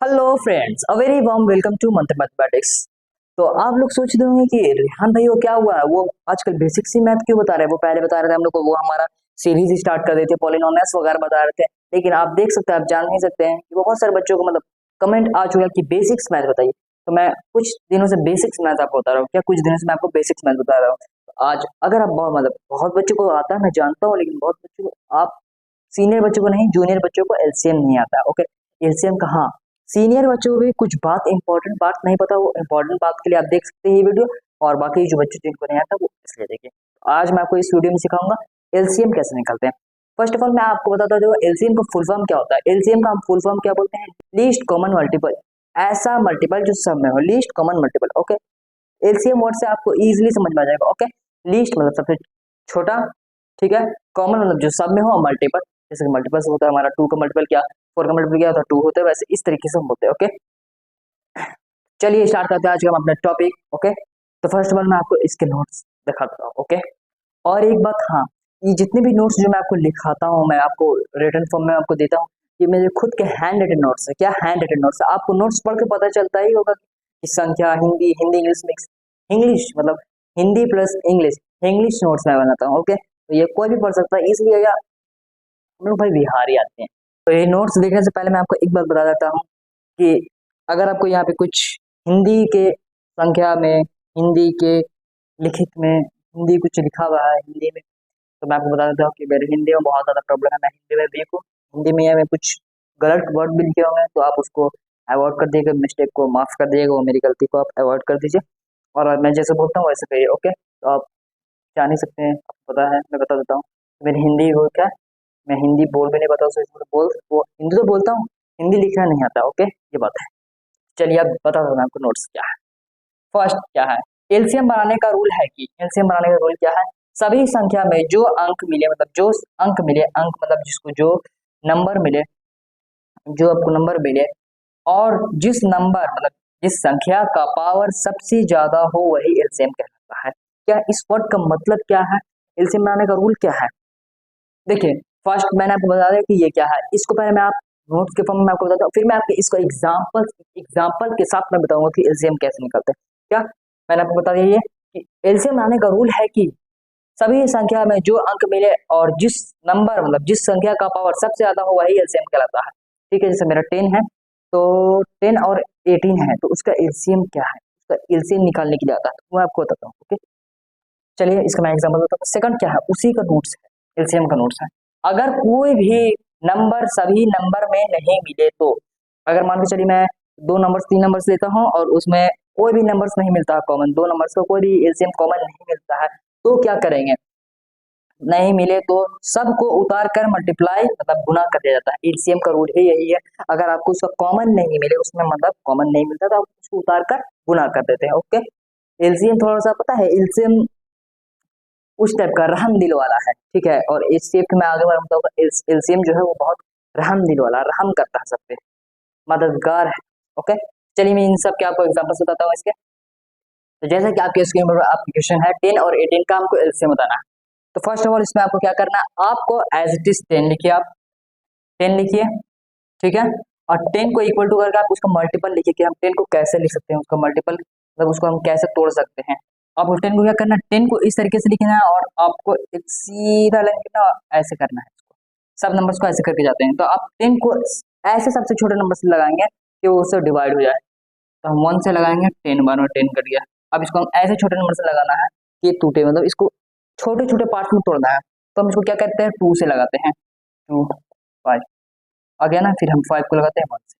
Hello friends, a very warm welcome to Mantra mathematics. तो आप लोग सोच रहे होंगे कि रेहान भाई वो क्या हुआ है, वो आजकल बेसिक सी मैथ क्यों बता रहे हैं। वो पहले बता रहे थे हम लोग को, वो हमारा सीरीज स्टार्ट कर देते, पॉलिनोमियल्स वगैरह बता रहे थे। लेकिन आप देख सकते हैं, आप जान नहीं सकते हैं कि वो बहुत सारे बच्चों को कमेंट आ चुका है कि बेसिक्स मैथ बताइए। तो मैं कुछ दिनों से बेसिक्स मैथ आपको बता रहा हूँ, क्या कुछ दिनों से मैं आपको बेसिक्स मैथ बता रहा हूँ। तो आज अगर आप बहुत बच्चों को आता है, मैं जानता हूँ, लेकिन बहुत बच्चों को, आप सीनियर बच्चों को नहीं, जूनियर बच्चों को एलसीएम नहीं आता है। ओके, एलसीएम कहाँ, सीनियर बच्चों को भी कुछ बात, इंपॉर्टेंट बात नहीं पता, वो इंपॉर्टेंट बात के लिए आप देख सकते हैं ये वीडियो। और बाकी जो बच्चे जिनको नहीं आता वो इसलिए देखिए। तो आज मैं आपको इस वीडियो में सिखाऊंगा एलसीएम कैसे निकालते हैं। फर्स्ट ऑफ ऑल मैं आपको बताता हूँ एलसीएम का फुल फॉर्म क्या होता है। एलसीएम का हम फुल फॉर्म क्या बोलते हैं? लीस्ट कॉमन मल्टीपल, ऐसा मल्टीपल जो सब में हो, least common multiple. Okay, LCM word से आपको इजीली समझ में आ जाएगा। ओके, लीस्ट मतलब सबसे छोटा, ठीक है, कॉमन मतलब जो सब में हो, मल्टीपल जैसे कि मल्टीपल से होता है हमारा 2 का मल्टीपल क्या, 4 का मल्टीपल क्या होता है 2 होता है, वैसे इस तरीके से हम बोलते हैं। ओके, चलिए स्टार्ट करते हैं आज का हम अपना टॉपिक। ओके, तो फर्स्ट ऑफ ऑल मैं आपको इसके नोट्स दिखाता हूँ। ओके, और एक बात, हाँ, ये जितने भी नोट्स जो मैं आपको लिखाता हूँ, मैं आपको रिटन फॉर्म में आपको देता हूँ, ये मेरे खुद के हैंड रिटन नोट्स है। क्या हैंड रिटन नोट्स है? आपको नोट्स पढ़ के पता चलता ही होगा कि संख्या, Hindi, Hindi English mix, English मतलब Hindi plus English, English notes मैं बनाता हूँ। ओके, तो ये कोई भी पढ़ सकता है, इसलिए या हम लोग भाई बिहारी आते हैं। तो ये नोट्स देखने से पहले मैं आपको एक बात बता देता हूँ कि अगर आपको यहाँ पे कुछ हिंदी के संख्या में, हिंदी के लिखित में, हिंदी कुछ लिखा हुआ है हिंदी में, तो मैं आपको बता देता हूँ कि मेरे हिंदी में बहुत ज़्यादा प्रॉब्लम है, मैं हिंदी में वीक हूँ। हिंदी में हमें कुछ गलत वर्ड भी लिखे होंगे तो आप उसको अवॉइड कर दीजिएगा, मिस्टेक को माफ़ कर दीजिएगा, वो मेरी गलती को आप अवॉइड कर दीजिए। और मैं जैसे बोलता हूँ वैसे करिए। ओके, तो आप जान ही सकते हैं, आपको पता है, मैं बता देता हूँ मेरी हिंदी हो क्या, मैं हिंदी बोल भी नहीं पाता हूँ, बोल वो हिंदी तो बोलता हूँ, हिंदी लिखना नहीं आता। ओके, ये बात है। चलिए अब बता दो मैं आपको नोट्स क्या है। फर्स्ट क्या है, एलसीएम बनाने का रूल है कि एलसीएम बनाने का रूल क्या है, सभी संख्या में जो अंक मिले, मतलब जो अंक मिले, अंक मतलब जिसको जो नंबर मिले, जो आपको नंबर मिले, और जिस नंबर मतलब जिस संख्या का पावर सबसे ज्यादा हो वही एलसीएम कहलाता है। क्या इस वर्ड का मतलब क्या है, एलसीएम बनाने का रूल क्या है? देखिए, फर्स्ट मैंने आपको बता दिया कि ये क्या है, इसको पहले मैं आप नोट्स के फॉर्म में आपको बताता हूँ, फिर मैं आपके इसको एग्जाम्पल के साथ मैं बताऊंगा कि एलसीएम कैसे निकलते हैं। क्या मैंने आपको बता दिया ये कि एलसीएम बनाने का रूल है कि सभी संख्या में जो अंक मिले और जिस नंबर मतलब जिस संख्या का पावर सबसे ज्यादा हो वही एलसीएम कहलाता है। ठीक है, जैसे मेरा 10 है, तो 10 और 18 है, तो उसका एलसीएम क्या है, उसका एलसीएम निकालने के लिए आता है, तो मैं आपको बताता हूँ। ओके, चलिए इसका मैं एग्जाम्पल बताता हूँ। सेकंड क्या है, उसी का नोट्स है, एलसीएम का नोट्स है। अगर कोई भी नंबर सभी नंबर में नहीं मिले तो, अगर मान के चलिए मैं 2 नंबर्स 3 नंबर्स लेता हूँ और उसमें कोई भी नंबर्स नहीं मिलता कॉमन, 2 नंबर्स का कोई भी एलसीएम कॉमन नहीं मिलता है, तो क्या करेंगे? नहीं मिले तो सबको उतार कर मल्टीप्लाई मतलब गुना कर दिया जाता है। एलसीएम का रूल ही यही है, अगर आपको उसका कॉमन नहीं मिले, उसमें मतलब कॉमन नहीं मिलता, तो आप उसको उतार कर गुना कर देते हैं। ओके, एलसीएम थोड़ा सा पता है, एलसीएम उस टाइप का रहम दिल वाला है, ठीक है। और इस शेप के मैं आगे बढ़ता हूँ, एलसीएम जो है वो बहुत रहम दिल वाला, रहम करता है सब पे, मददगार है। ओके, चलिए मैं इन सब के आपको एग्जांपल्स बताता हूँ इसके। तो जैसा कि आपके स्क्रीन पर आपकी क्वेश्चन है 10 और 18 का हमको एलसीएम बताना है। तो फर्स्ट ऑफ ऑल इसमें आपको क्या करना है, आपको एज इट इज 10 लिखिए, आप 10 लिखिए, ठीक है। और 10 को इक्वल टू करके आप उसका मल्टीपल लिखिए कि हम 10 को कैसे लिख सकते हैं, उसका मल्टीपल मतलब उसको हम कैसे तोड़ सकते हैं। आपको 10 को क्या करना है, 10 को इस तरीके से लिखना है और आपको एक सीधा लाइन करना और ऐसे करना है इसको, सब नंबर्स को ऐसे करके जाते हैं। तो आप 10 को ऐसे सबसे छोटे नंबर से लगाएंगे कि वो उससे डिवाइड हो जाए, तो हम 1 से लगाएंगे, 10 1 और 10 कट गया। अब इसको हम ऐसे छोटे नंबर से लगाना है कि ये टूटे, मतलब इसको छोटे छोटे पार्ट में तोड़ना है, तो हम इसको क्या कहते हैं, 2 से लगाते हैं, 2 5 आ गया ना, फिर हम 5 को लगाते हैं 1 से,